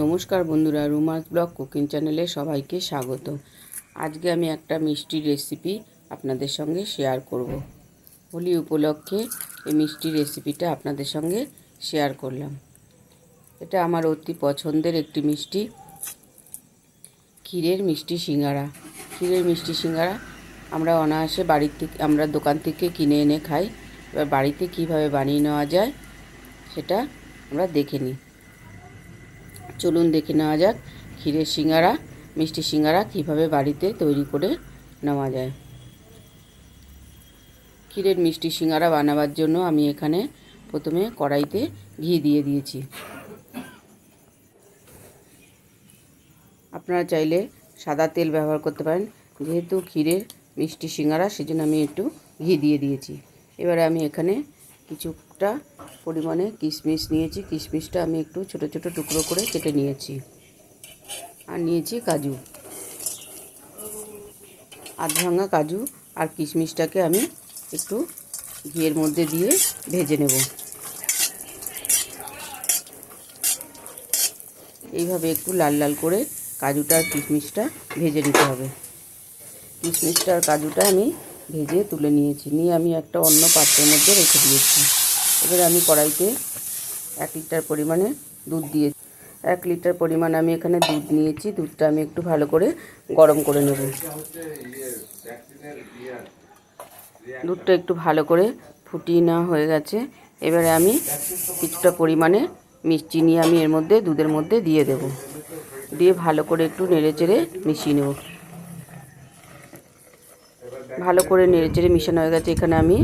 নমস্কার বন্ধুরা, রুমাস blog cooking চ্যানেলে সবাইকে স্বাগত। আজকে আমি একটা মিষ্টি রেসিপি আপনাদের সঙ্গে শেয়ার করব। হোলি উপলক্ষে এই মিষ্টি রেসিপিটা আপনাদের সঙ্গে শেয়ার করলাম। এটা আমার অতি পছন্দের একটি মিষ্টি, ক্ষীরের মিষ্টি সিঙ্গারা। ক্ষীরের মিষ্টি সিঙ্গারা আমরা অনায়াসে আমরা দোকান থেকে কিনে এনে খাই। এবার বাড়িতে কিভাবে বানিয়ে নেওয়া যায় সেটা আমরা দেখে নিই। চলুন দেখে নেওয়া যাক ক্ষীরের সিঙ্গারা, মিষ্টি সিঙ্গারা কীভাবে বাড়িতে তৈরি করে নেওয়া যায়। ক্ষীরের মিষ্টি সিঙ্গারা বানাবার জন্য আমি এখানে প্রথমে কড়াইতে ঘি দিয়ে দিয়েছি। আপনারা চাইলে সাদা তেল ব্যবহার করতে পারেন, যেহেতু ক্ষীরের মিষ্টি সিঙ্গারা সেজন্য আমি একটু ঘি দিয়ে দিয়েছি। এবারে আমি এখানে কিছুটা পরিমাণে কিশমিশ নিয়েছি। কিশমিশটা আমি একটু ছোট ছোট টুকরো করে কেটে নিয়েছি। আর নিয়েছি কাজু, আধ ভাঙা কাজু আর কিশমিশটাকে আমি একটু ঘিয়ের মধ্যে দিয়ে ভেজে নেব। এইভাবে একটু লাল লাল করে কাজুটা আর কিশমিশটা ভেজে নিতে হবে। কিশমিশটা আর কাজুটা আমি ভেজে তুলে নিয়েছি, নিয়ে আমি একটা অন্য পাত্রের মধ্যে রেখে দিয়েছি। এবার আমি কড়াইতে 1 লিটার পরিমাণে দুধ দিয়ে 1 লিটার পরিমাণ আমি এখানে দুধ নিয়েছি। দুধটা আমি একটু ভালো করে গরম করে নেব। দুধটা একটু ভালো করে ফুটিয়ে নেওয়া হয়ে গেছে। এবারে আমি কিছুটা পরিমাণে চিনি আমি এর মধ্যে দুধের মধ্যে দিয়ে দেব। দিয়ে ভালো করে একটু নেড়েচেড়ে মিশিয়ে নেব। ভালো করে নেড়েচেড়ে মিশানো হয়ে গেছে। এখানে আমি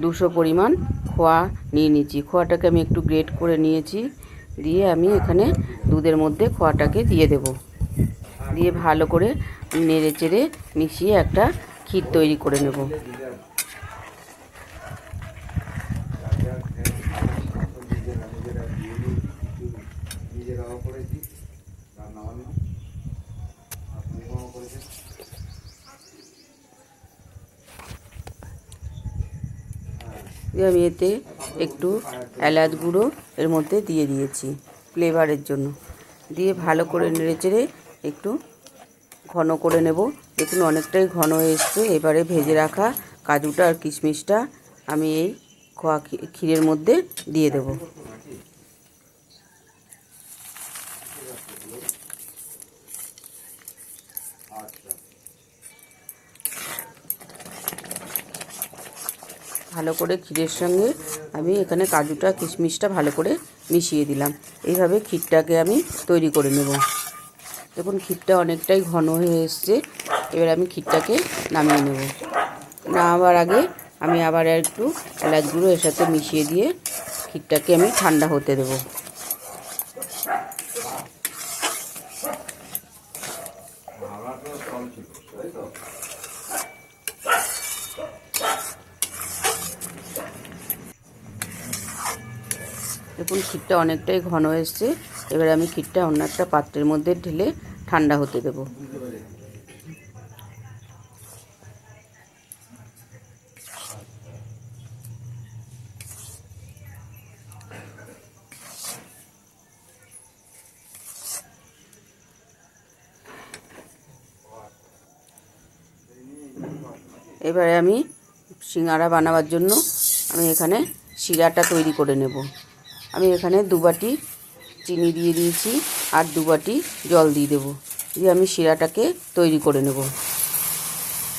200 পরিমাণ খোয়া নিয়ে নিয়েছি। খোয়াটাকে আমি একটু গ্রেট করে নিয়েছি। দিয়ে আমি এখানে দুধের মধ্যে খোয়াটাকে দিয়ে দেব। দিয়ে ভালো করে নেড়েচেড়ে মিশিয়ে একটা ক্ষীর তৈরি করে নেব। আমি এতে একটু এলাচ গুঁড়ো এর মধ্যে দিয়ে দিয়েছি ফ্লেভারের জন্য। দিয়ে ভালো করে নেড়েচেড়ে একটু ঘন করে নেব। দেখুন অনেকটাই ঘন হয়ে এসছে। এবারে ভেজে রাখা কাজুটা আর কিশমিশটা আমি এই খোয়া ক্ষীরের মধ্যে দিয়ে দেব। ভালো করে ক্ষীরের সঙ্গে আমি এখানে কাজুটা কিশমিশটা ভালো করে মিশিয়ে দিলাম। এইভাবে ক্ষীরটাকে আমি তৈরি করে নেব। দেখুন ক্ষীরটা অনেকটাই ঘন হয়ে এসছে। এবার আমি ক্ষীরটাকে নামিয়ে নেব। নামাবার আগে আমি আবার একটু এলাচ গুঁড়ো এর সাথে মিশিয়ে দিয়ে ক্ষীরটাকে আমি ঠান্ডা হতে দেব। দেখুন ক্ষীরটা অনেকটাই ঘন এসছে। এবার আমি ক্ষীরটা অন্য একটা পাত্রের মধ্যে ঢেলে ঠান্ডা হতে দেব। এবারে আমি সিঙ্গারা বানাবার জন্য আমি এখানে শিরাটা তৈরি করে নেব। আমি এখানে 2 বাটি চিনি দিয়ে দিয়েছি আর 2 বাটি জল দিয়ে দেবো। দিয়ে আমি শিরাটাকে তৈরি করে নেব।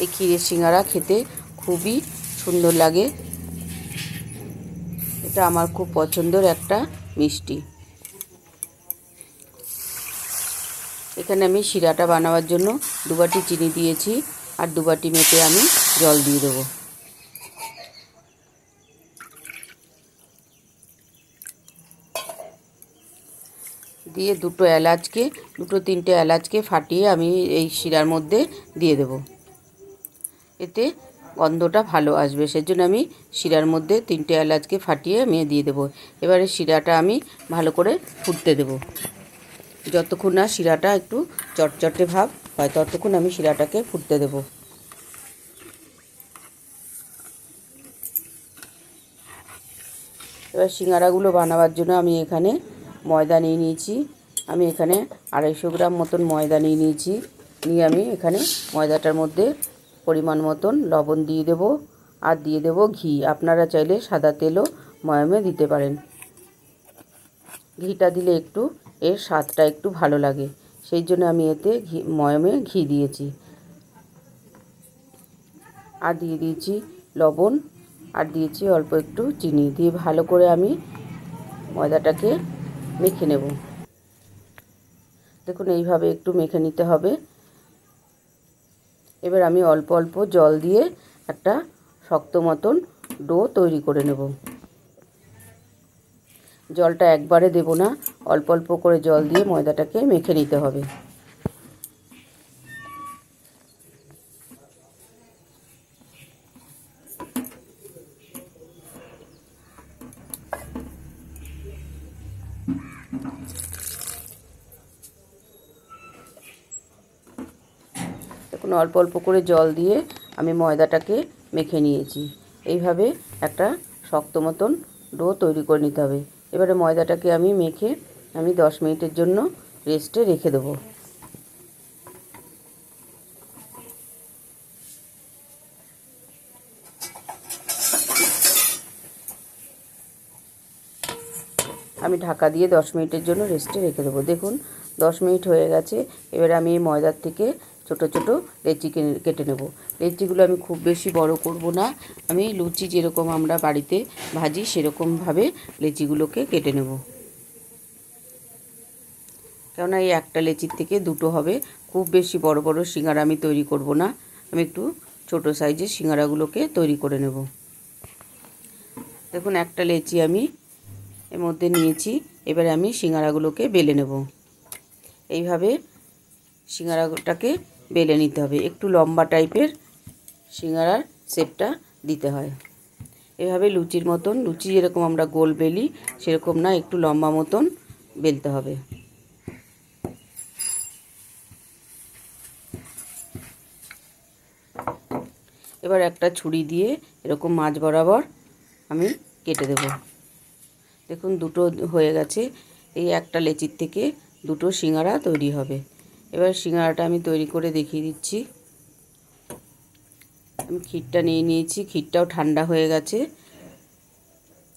এই ক্ষীরের সিঙ্গারা খেতে খুবই সুন্দর লাগে। এটা আমার খুব পছন্দের একটা মিষ্টি। এখানে আমি শিরাটা বানাবার জন্য 2 বাটি চিনি দিয়েছি আর 2 বাটি মেপে আমি জল দিয়ে দেবো। দিয়ে 2-3টে এলাচকে ফাটিয়ে আমি এই শিরার মধ্যে দিয়ে দেব। এতে গন্ধটা ভালো আসবে, সেজন্য আমি শিরার মধ্যে 3টে এলাচকে ফাটিয়ে আমি দিয়ে দেব। এবারে শিরাটা আমি ভালো করে ফুটতে দেব। যতক্ষণ না শিরাটা একটু চটচটে ভাব হয় ততক্ষণ আমি শিরাটাকে ফুটতে দেব। এবার সিঙ্গারাগুলো বানাবার জন্য আমি এখানে ময়দা নিয়ে নিয়েছি। আমি এখানে 250 গ্রাম মতন ময়দা নিয়েছি। নিয়ে আমি এখানে ময়দাটার মধ্যে পরিমাণ মতন লবণ দিয়ে দেব, আর দিয়ে দেব ঘি। আপনারা চাইলে সাদা তেলও ময়ামে দিতে পারেন। ঘিটা দিলে একটু এর স্বাদটা একটু ভালো লাগে, সেই জন্য আমি এতে ময়ামে ঘি দিয়েছি। আর দিয়ে দিয়েছি লবণ, আর দিয়েছি অল্প একটু চিনি। দিয়ে ভালো করে আমি ময়দাটাকে মেখে নেব। দেখুন এইভাবে একটু মেখে নিতে হবে। এবার আমি অল্প অল্প জল দিয়ে একটা শক্ত মতন ডো তৈরি করে নেব। জলটা একবারে দেব না, অল্প অল্প করে জল দিয়ে ময়দাটাকে মেখে নিতে হবে। দেখুন অল্প অল্প করে জল দিয়ে আমি ময়দাটাকে মেখে নিয়েছি। এইভাবে একটা শক্ত মতন ডো তৈরি করে নিতে হবে। এবারে ময়দাটাকে আমি মেখে 10 মিনিটের জন্য রেস্টে রেখে দেবো। আমি ঢাকা দিয়ে 10 মিনিটের জন্য রেস্টে রেখে দেবো। দেখুন 10 মিনিট হয়ে গেছে। এবারে আমি এই ময়দার থেকে ছোট ছোট লেচি কেটে নেব। লেচিগুলো আমি খুব বেশি বড় করব না, আমি লুচি যেরকম আমরা বাড়িতে ভাজি সেরকমভাবে লেচিগুলোকে কেটে নেব। কেননা এই একটা লেচির থেকে দুটো হবে। খুব বেশি বড় বড় সিঙ্গারা আমি তৈরি করব না, আমি একটু ছোট সাইজের সিঙ্গারাগুলোকে তৈরি করে নেব। দেখুন একটা লেচি আমি এর মধ্যে নিয়েছি। এবারে আমি সিঙ্গারাগুলোকে বেলে নেব। এইভাবে সিঙ্গারাটাকে বেলে নিতে হবে। একটু লম্বা টাইপের সিঙ্গারার শেপটা দিতে হয়। এভাবে লুচির মতন, লুচি যেরকম আমরা গোল বেলি সেরকম না, একটু লম্বা মতন বেলতে হবে। এবার একটা ছুরি দিয়ে এরকম মাঝ বরাবর আমি কেটে দেব। দেখুন দুটো হয়ে গেছে। এই একটা লেচির থেকে দুটো সিঙ্গারা তৈরি হবে। এবার সিঙ্গারাটা আমি তৈরি করে দেখিয়ে দিচ্ছি। আমি ক্ষীরটা নিয়ে নিয়েছি, ক্ষীরটাও ঠান্ডা হয়ে গেছে।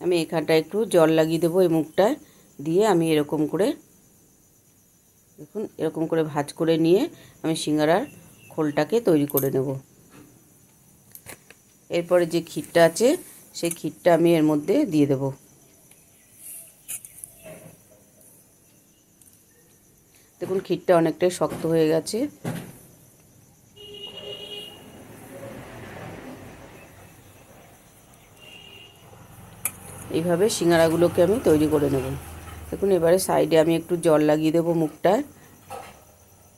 আমি এখানটা একটু জল লাগিয়ে দেবো এই মুখটায়, দিয়ে আমি এরকম করে, দেখুন এরকম করে ভাঁজ করে নিয়ে আমি সিঙ্গারার খোলটাকে তৈরি করে নেব। এরপরে যে ক্ষীরটা আছে সেই ক্ষীরটা আমি এর মধ্যে দিয়ে দেব। দেখুন ক্ষীরটা অনেকটাই শক্ত হয়ে গেছে। এইভাবে সিঙ্গারাগুলোকে আমি তৈরি করে নেব। দেখুন এবারে সাইডে আমি একটু জল লাগিয়ে দেবো মুখটায়,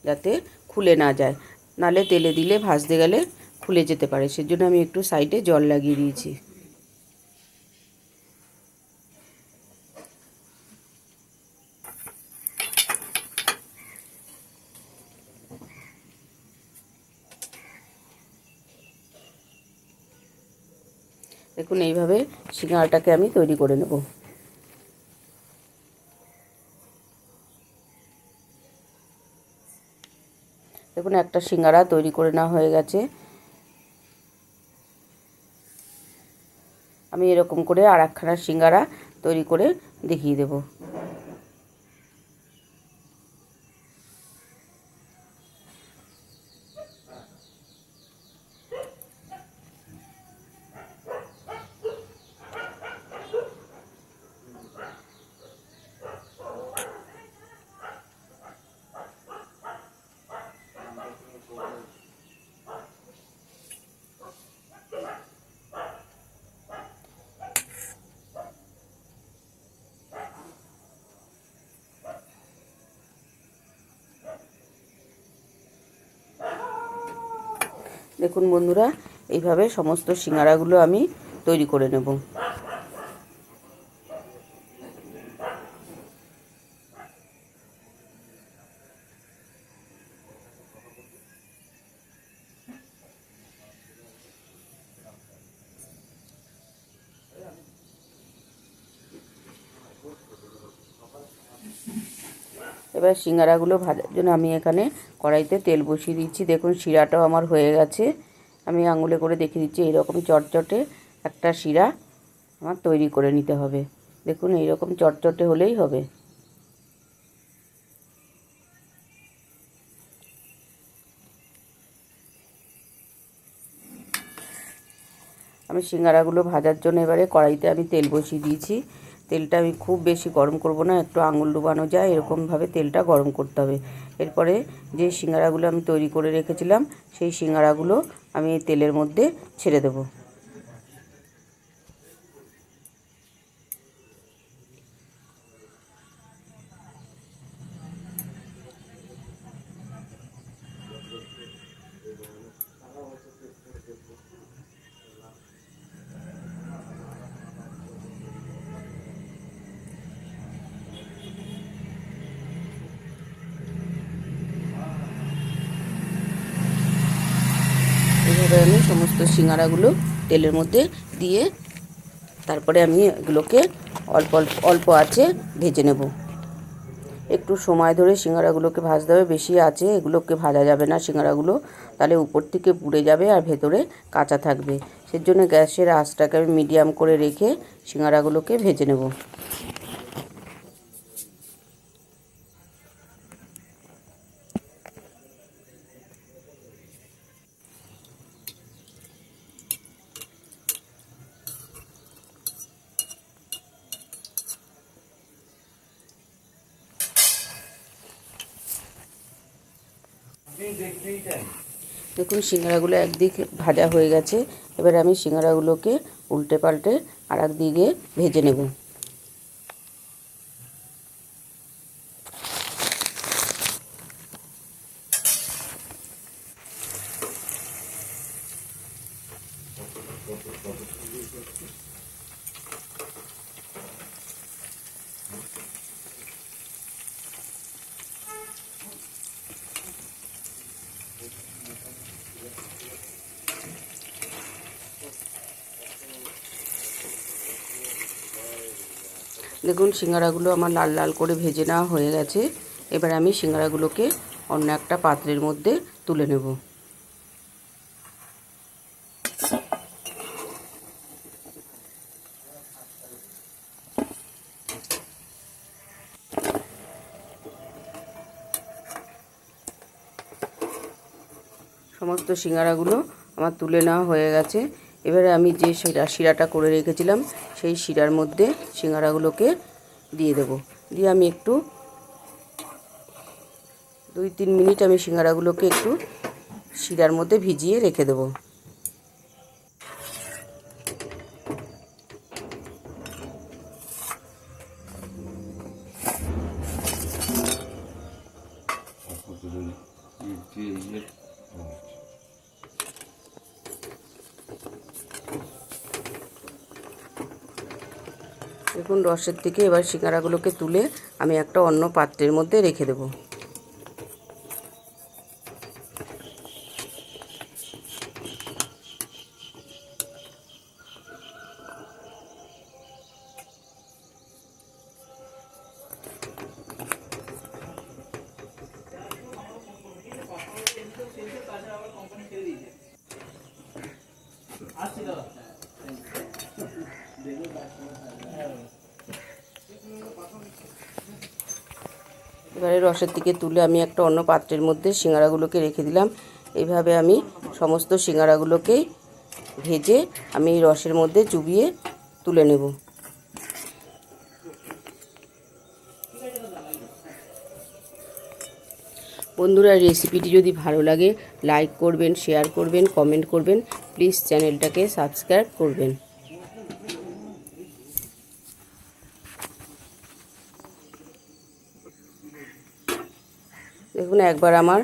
যাতে খুলে না যায়, নালে তেলে দিলে ভাজতে গেলে খুলে যেতে পারে, সেজন্য আমি একটু সাইডে জল লাগিয়ে দিয়েছি। দেখুন এইভাবে সিঙ্গারাটাকে আমি তৈরি করে নেব। দেখুন একটা সিঙ্গারা তৈরি করে নেওয়া হয়ে গেছে। আমি এরকম করে আর একখানা সিঙ্গারা তৈরি করে দেখিয়ে দেব। দেখুন বন্ধুরা, এইভাবে সমস্ত সিঙ্গারাগুলো আমি তৈরি করে নেব। এবার সিঙ্গারাগুলো ভাজার জন্য আমি এখানে কড়াইতে তেল বসিয়ে দিচ্ছি। দেখুন শিরাটাও আমার হয়ে গেছে। আমি আঙুলে করে দেখিয়ে দিচ্ছি, এইরকম চটচটে একটা শিরা আমার তৈরি করে নিতে হবে। দেখুন এইরকম চটচটে হলেই হবে। আমি সিঙ্গারাগুলো ভাজার জন্য এবারে কড়াইতে আমি তেল বসিয়ে দিয়েছি। তেলটা আমি খুব বেশি গরম করব না, একটু আঙুল ডুবানো যায় এরকমভাবে তেলটা গরম করতে হবে। এরপরে যে সিঙ্গারাগুলো আমি তৈরি করে রেখেছিলাম সেই সিঙ্গারাগুলো আমি এই তেলের মধ্যে ছেড়ে দেবো। এইভাবে আমি সমস্ত সিঙ্গারাগুলো তেলের মধ্যে দিয়ে তারপরে আমি এগুলোকে অল্প অল্প অল্প আঁচে ভেজে নেব। একটু সময় ধরে সিঙ্গারাগুলোকে ভাজতে হবে, বেশি আঁচে এগুলোকে ভাজা যাবে না। সিঙ্গারাগুলো তাহলে উপর থেকে পুড়ে যাবে আর ভেতরে কাঁচা থাকবে। সেজন্য গ্যাসের আঁচটাকে আমি মিডিয়াম করে রেখে সিঙ্গারাগুলোকে ভেজে নেব। দেখুন সিঙ্গারাগুলো একদিক ভাজা হয়ে গেছে। এবার আমি সিঙ্গারাগুলোকে উল্টে পাল্টে আর একদিকে ভেজে নেব। দেখুন সিঙ্গারাগুলো আমার লাল লাল করে ভেজে নেওয়া হয়ে গেছে। এবার আমি সিঙ্গারাগুলোকে অন্য একটা পাত্রের মধ্যে তুলে নেব। সমস্ত সিঙ্গারাগুলো আমার তুলে নেওয়া হয়ে গেছে। এবারে আমি যে শিরাটা করে রেখেছিলাম সেই শিরার মধ্যে সিঙ্গারাগুলোকে দিয়ে দেব। দিয়ে আমি একটু 2-3 মিনিট আমি সিঙ্গারাগুলোকে একটু শিরার মধ্যে ভিজিয়ে রেখে দেবো। দেখুন রসের থেকে এবার সিঙ্গারাগুলোকে তুলে আমি একটা অন্য পাত্রের মধ্যে রেখে দেব। এবারে রসের থেকে তুলে আমি একটা অন্য পাত্রের মধ্যে সিঙ্গারাগুলোকে রেখে দিলাম। এইভাবে আমি সমস্ত সিঙ্গারাগুলোকেই ভেজে আমি রসের মধ্যে চুবিয়ে তুলে নেব। বন্ধুরা রেসিপিটি যদি ভালো লাগে লাইক করবেন, শেয়ার করবেন, কমেন্ট করবেন। প্লিজ চ্যানেলটাকে সাবস্ক্রাইব করবেন। দেখুন একবার আমার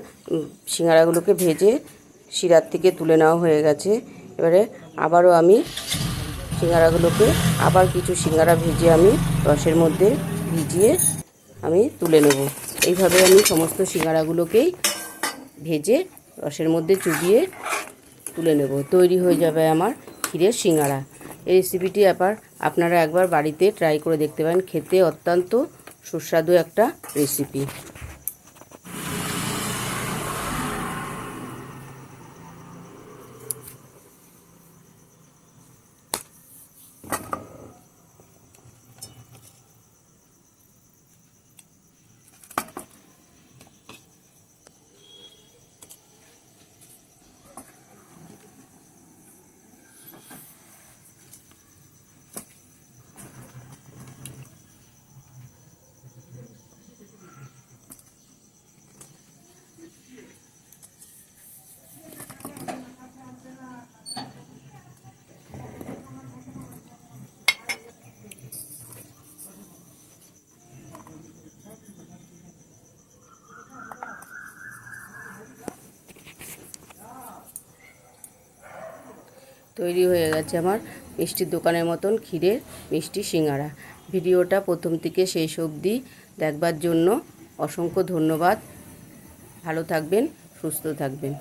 সিঙ্গারাগুলোকে ভেজে শিরার থেকে তুলে নেওয়া হয়ে গেছে। এবারে আবারও আমি সিঙ্গারাগুলোকে আবার কিছু সিঙ্গারা ভেজে আমি রসের মধ্যে ভিজিয়ে আমি তুলে নেব। এইভাবে আমি সমস্ত সিঙ্গারাগুলোকেই ভেজে রসের মধ্যে চুবিয়ে তুলে নেব। তৈরি হয়ে যাবে আমার ক্ষীরের সিঙ্গারা। এই রেসিপিটি আপনারা একবার বাড়িতে ট্রাই করে দেখতে পারেন। খেতে অত্যন্ত সুস্বাদু একটা রেসিপি। তৈরি হয়ে গেছে আমার মিষ্টির দোকানের মতন ক্ষীরের মিষ্টি সিঙ্গারা। ভিডিওটা প্রথম থেকে শেষ অবধি দেখবার জন্য অসংখ্য ধন্যবাদ। ভালো থাকবেন, সুস্থ থাকবেন।